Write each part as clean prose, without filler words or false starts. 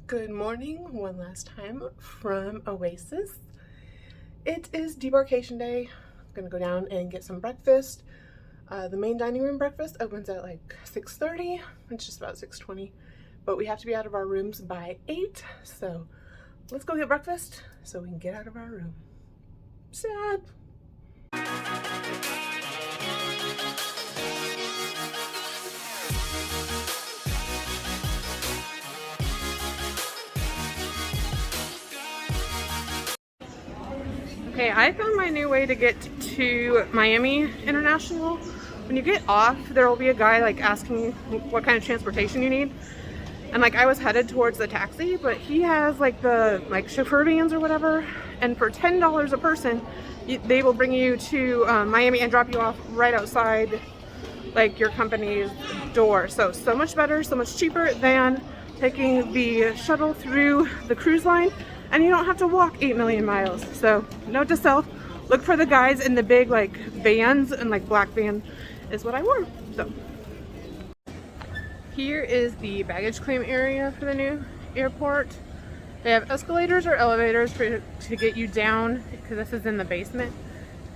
Good morning, one last time from Oasis. It is debarkation day. I'm gonna go down and get some breakfast. The main dining room breakfast opens at like 6:30. It's just about 6:20, but we have to be out of our rooms by 8. So let's go get breakfast so we can get out of our room. Sad. Okay, I found my new way to get to Miami International. When you get off, there will be a guy like asking you what kind of transportation you need. And like I was headed towards the taxi, but he has like the chauffeur vans or whatever. And for $10 a person, they will bring you to Miami and drop you off right outside like your company's door. So much better, so much cheaper than taking the shuttle through the cruise line, and you don't have to walk 8 million miles. So note to self, look for the guys in the big like vans, and like black van is what I wore. So here is the baggage claim area for the new airport. They have escalators or elevators to get you down, because this is in the basement.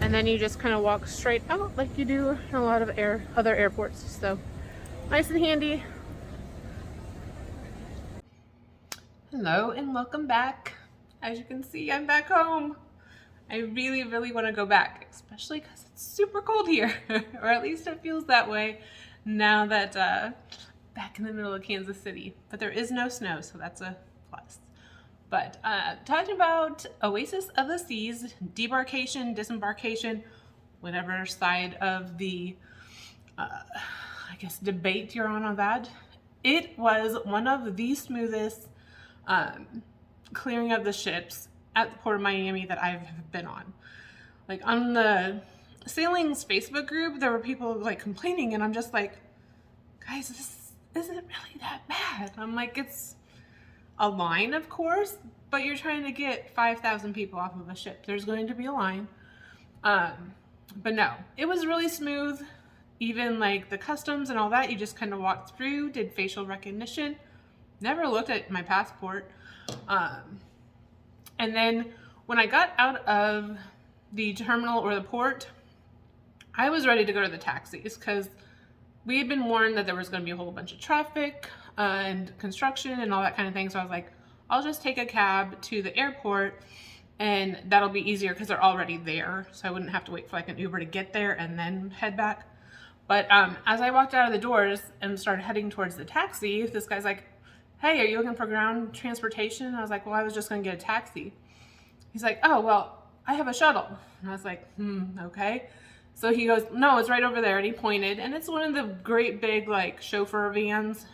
And then you just kind of walk straight out like you do in a lot of other airports. So nice and handy. Hello and welcome back. As you can see, I'm back home. I really, really want to go back, especially because it's super cold here, or at least it feels that way now that back in the middle of Kansas City. But there is no snow, so that's a plus. But talking about Oasis of the Seas, debarkation, disembarkation, whatever side of the, I guess, debate you're on that, it was one of the smoothest clearing of the ships at the Port of Miami that I've been on. Like on the sailing's Facebook group, there were people like complaining, and I'm just like, guys, this isn't really that bad. I'm like, it's a line, of course, but you're trying to get 5,000 people off of a ship. There's going to be a line. But no, it was really smooth. Even like the customs and all that, you just kind of walked through, did facial recognition, never looked at my passport. And then when I got out of the terminal or the port, I was ready to go to the taxis because we had been warned that there was going to be a whole bunch of traffic and construction and all that kind of thing. So I was like, I'll just take a cab to the airport and that'll be easier because they're already there. So I wouldn't have to wait for like an Uber to get there and then head back. But as I walked out of the doors and started heading towards the taxi, this guy's like, hey, are you looking for ground transportation? And I was like, well, I was just going to get a taxi. He's like, oh, well, I have a shuttle. And I was like, okay. So he goes, no, it's right over there. And he pointed, and it's one of the great big like chauffeur vans,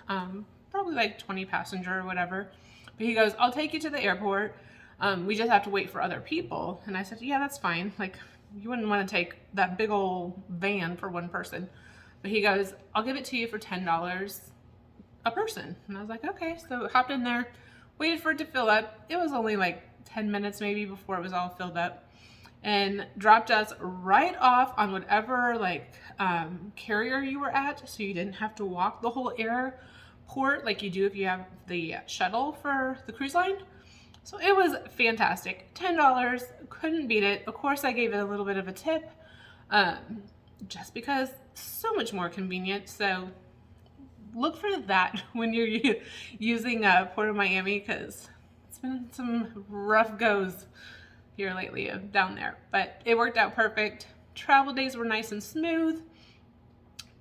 probably like 20 passenger or whatever. But he goes, I'll take you to the airport. We just have to wait for other people. And I said, yeah, that's fine. Like, you wouldn't want to take that big old van for one person. But he goes, I'll give it to you for $10 a person. And I was like, okay. So hopped in there, waited for it to fill up. It was only like 10 minutes maybe before it was all filled up, and dropped us right off on whatever like carrier you were at, so you didn't have to walk the whole airport like you do if you have the shuttle for the cruise line. So it was fantastic. $10, couldn't beat it. Of course I gave it a little bit of a tip, just because so much more convenient. So look for that when you're using Port of Miami, because it's been some rough goes here lately down there, but it worked out perfect. Travel days were nice and smooth.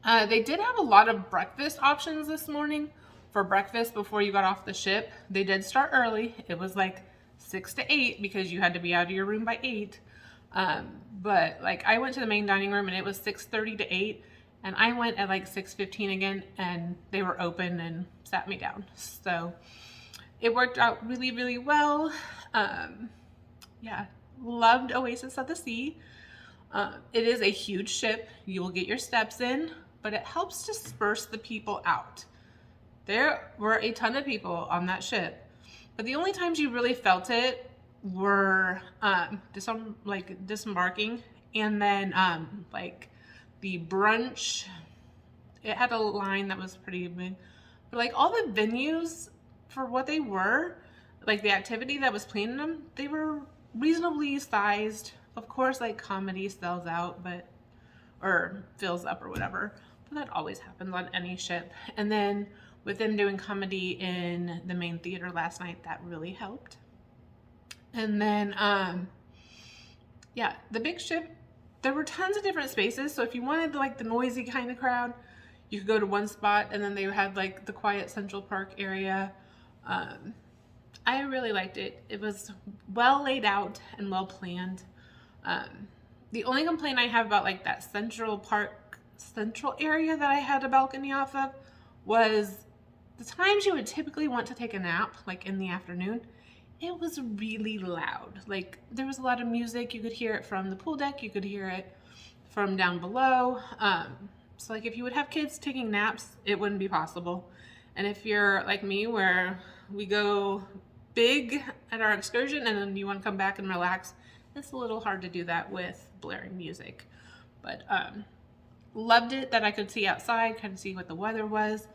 They did have a lot of breakfast options this morning for breakfast before you got off the ship. They did start early. It was like 6 to 8 because you had to be out of your room by 8. But like I went to the main dining room and it was 6:30 to 8, and I went at like 6:15 again, and they were open and sat me down. So it worked out really, really well. Yeah, loved Oasis of the Sea. It is a huge ship. You will get your steps in, but it helps disperse the people out. There were a ton of people on that ship, but the only times you really felt it were disembarking, and then like the brunch. It had a line that was pretty big, but like all the venues for what they were, like the activity that was planned in them, they were reasonably sized. Of course, like comedy sells out, but, or fills up or whatever, but that always happens on any ship. And then with them doing comedy in the main theater last night, that really helped. And then, yeah, the big ship, there were tons of different spaces. So if you wanted like the noisy kind of crowd, you could go to one spot, and then they had like the quiet Central Park area. I really liked it. It was well laid out and well planned. The only complaint I have about like that Central Park central area that I had a balcony off of was the times you would typically want to take a nap, like in the afternoon. It was really loud. Like there was a lot of music. You could hear it from the pool deck. You could hear it from down below. So like if you would have kids taking naps, it wouldn't be possible. And if you're like me, where we go big at our excursion and then you want to come back and relax, it's a little hard to do that with blaring music. But loved it that I could see outside, kind of see what the weather was.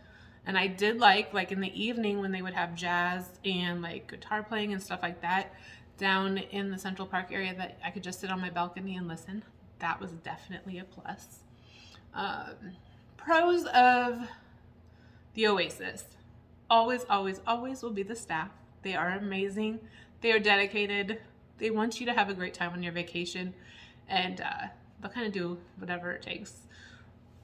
And I did like in the evening when they would have jazz and like guitar playing and stuff like that down in the Central Park area, that I could just sit on my balcony and listen. That was definitely a plus. Pros of the Oasis. Always, always, always will be the staff. They are amazing. They are dedicated. They want you to have a great time on your vacation, and they'll kind of do whatever it takes.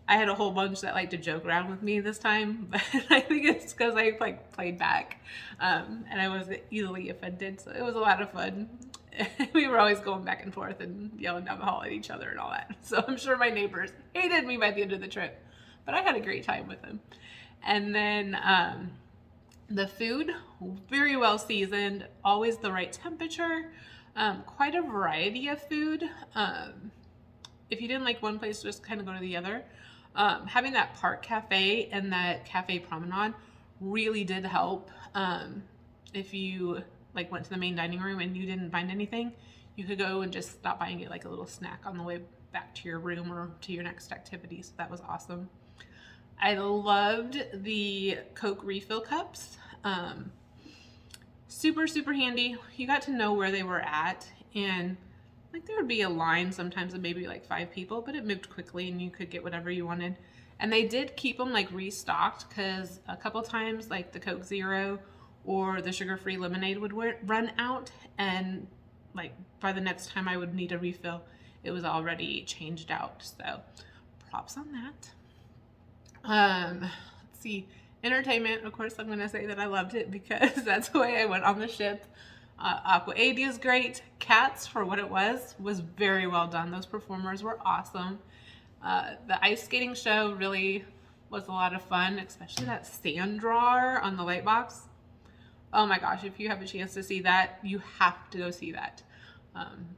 I had a whole bunch that like to joke around with me this time, but I think it's because I like played back, and I was easily offended, so it was a lot of fun. We were always going back and forth and yelling down the hall at each other and all that. So I'm sure my neighbors hated me by the end of the trip, but I had a great time with them. And then the food, very well seasoned, always the right temperature, quite a variety of food. If you didn't like one place, just kind of go to the other. Having that park cafe and that cafe promenade really did help. If you like went to the main dining room and you didn't find anything, you could go and just stop by and get like a little snack on the way back to your room or to your next activity. So that was awesome. I loved the Coke refill cups. Super, super handy. You got to know where they were at, and like there would be a line sometimes of maybe like 5 people, but it moved quickly and you could get whatever you wanted. And they did keep them like restocked, because a couple times like the Coke Zero or the sugar-free lemonade would run out, and like by the next time I would need a refill, it was already changed out. So props on that. Let's see, entertainment, of course I'm gonna say that I loved it because that's the way I went on the ship. Aqua 80 is great. Cats, for what it was very well done. Those performers were awesome. The ice skating show really was a lot of fun, especially that sand drawer on the light box. Oh my gosh, if you have a chance to see that, you have to go see that.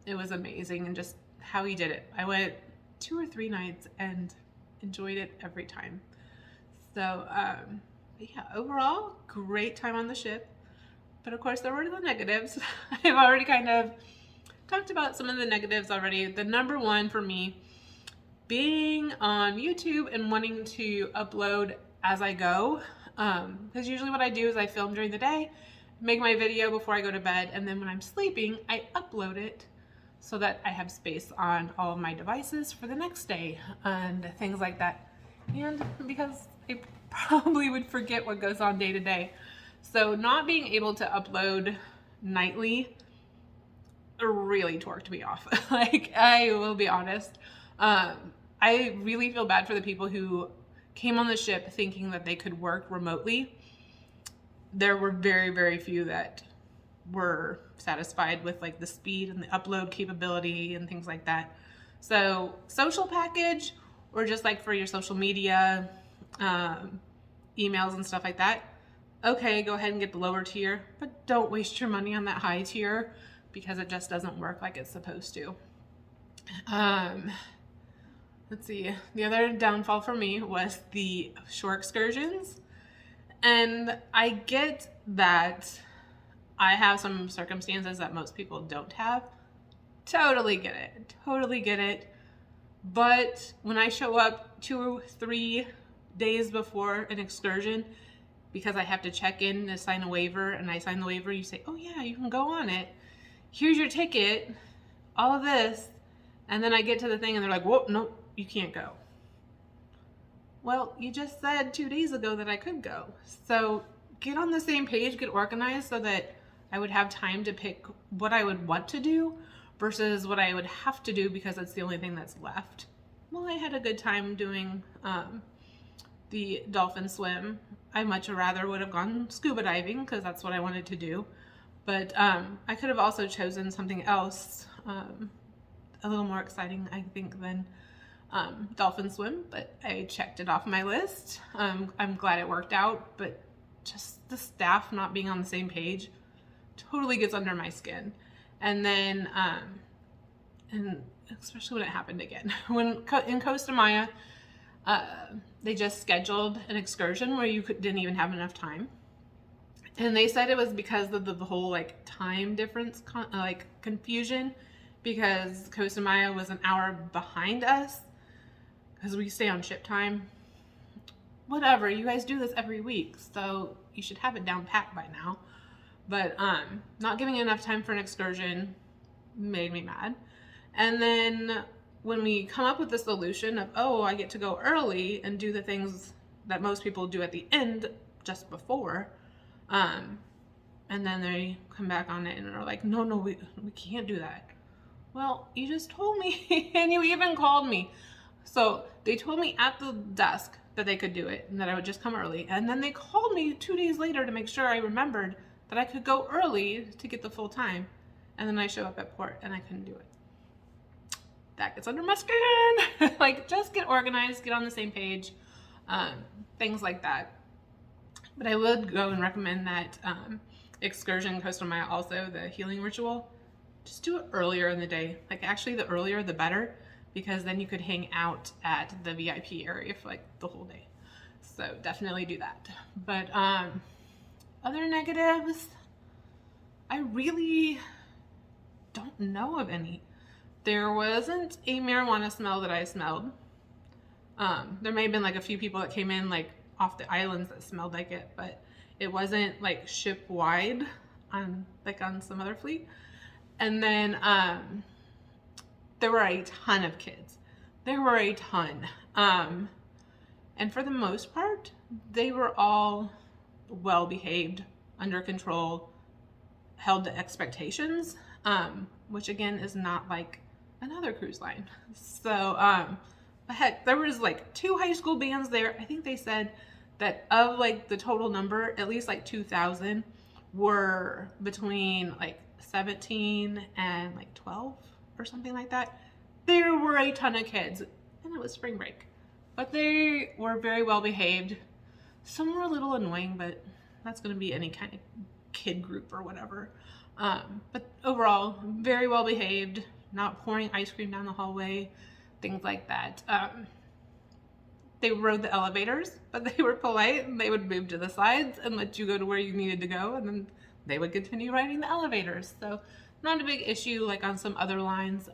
It was amazing, and just how he did it. I went 2 or 3 nights and enjoyed it every time. So yeah, overall, great time on the ship. But of course, there were the negatives. I've already kind of talked about some of the negatives already. The number one for me, being on YouTube and wanting to upload as I go. Because usually what I do is I film during the day, make my video before I go to bed, and then when I'm sleeping, I upload it so that I have space on all of my devices for the next day and things like that. And because I probably would forget what goes on day to day. So not being able to upload nightly really torqued me off. Like, I will be honest. I really feel bad for the people who came on the ship thinking that they could work remotely. There were very, very few that were satisfied with like the speed and the upload capability and things like that. So social package, or just like for your social media, emails and stuff like that, okay, go ahead and get the lower tier, but don't waste your money on that high tier because it just doesn't work like it's supposed to. Let's see, the other downfall for me was the shore excursions. And I get that I have some circumstances that most people don't have. Totally get it. Totally get it. But when I show up 2 or 3 days before an excursion, because I have to check in to sign a waiver, and I sign the waiver, you say, oh yeah, you can go on it. Here's your ticket, all of this. And then I get to the thing and they're like, whoa, no, you can't go. Well, you just said 2 days ago that I could go. So get on the same page, get organized so that I would have time to pick what I would want to do versus what I would have to do because it's the only thing that's left. Well, I had a good time doing the dolphin swim. I much rather would have gone scuba diving because that's what I wanted to do. But I could have also chosen something else a little more exciting, I think, than dolphin swim, but I checked it off my list. I'm glad it worked out, but just the staff not being on the same page totally gets under my skin. And then, and especially when it happened again, when in Costa Maya, they just scheduled an excursion where you didn't even have enough time. And they said it was because of the whole like time difference, like confusion, because Costa Maya was an hour behind us because we stay on ship time. Whatever, you guys do this every week, so you should have it down pat by now. But not giving enough time for an excursion made me mad. And then when we come up with the solution of, oh, I get to go early and do the things that most people do at the end just before, and then they come back on it and are like, no, we can't do that. Well, you just told me and you even called me. So they told me at the desk that they could do it and that I would just come early. And then they called me 2 days later to make sure I remembered that I could go early to get the full time. And then I show up at port and I couldn't do it. That gets under my skin. Like, just get organized, get on the same page, things like that. But I would go and recommend that excursion, Costa Maya, also the healing ritual. Just do it earlier in the day. Like, actually, the earlier the better, because then you could hang out at the VIP area for like the whole day. So definitely do that. But other negatives, I really don't know of any. There wasn't a marijuana smell that I smelled. There may have been like a few people that came in like off the islands that smelled like it, but it wasn't like ship wide on some other fleet. And then there were a ton of kids. There were a ton. And for the most part, they were all well behaved, under control, held to expectations, which again is not like another cruise line. So heck, there was like 2 high school bands there. I think they said that of like the total number, at least like 2,000 were between like 17 and like 12 or something like that. There were a ton of kids and it was spring break, but they were very well behaved. Some were a little annoying, but that's going to be any kind of kid group or whatever. But overall, very well behaved, not pouring ice cream down the hallway, things like that. They rode the elevators, but they were polite and they would move to the sides and let you go to where you needed to go, and then they would continue riding the elevators. So not a big issue like on some other lines.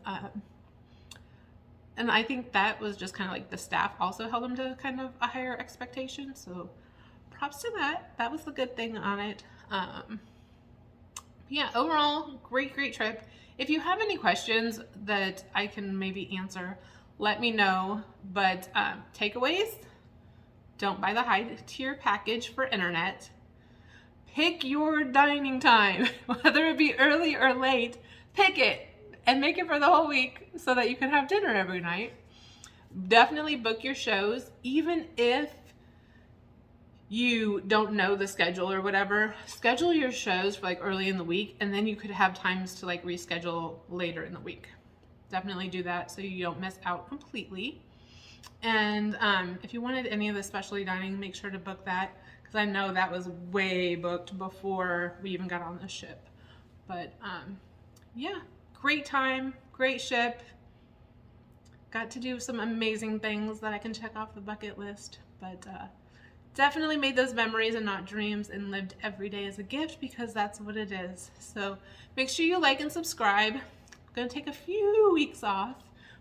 And I think that was just kind of like the staff also held them to kind of a higher expectation. So props to that. That was the good thing on it. Yeah, overall, great trip. If you have any questions that I can maybe answer, let me know. But takeaways, don't buy the high tier package for internet. Pick your dining time, whether it be early or late, pick it and make it for the whole week so that you can have dinner every night. Definitely book your shows, even if you don't know the schedule or whatever. Schedule your shows for like early in the week, and then you could have times to like reschedule later in the week. Definitely do that so you don't miss out completely. And if you wanted any of the specialty dining, make sure to book that, because I know that was way booked before we even got on the ship. But yeah, great time, great ship. Got to do some amazing things that I can check off the bucket list. But definitely made those memories and not dreams, and lived every day as a gift, because that's what it is. So make sure you like and subscribe. I'm going to take a few weeks off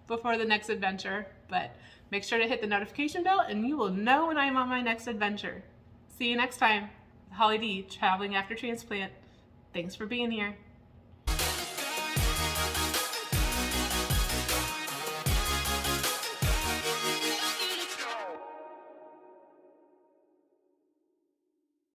before the next adventure, but make sure to hit the notification bell and you will know when I'm on my next adventure. See you next time. Holly D, traveling after transplant. Thanks for being here.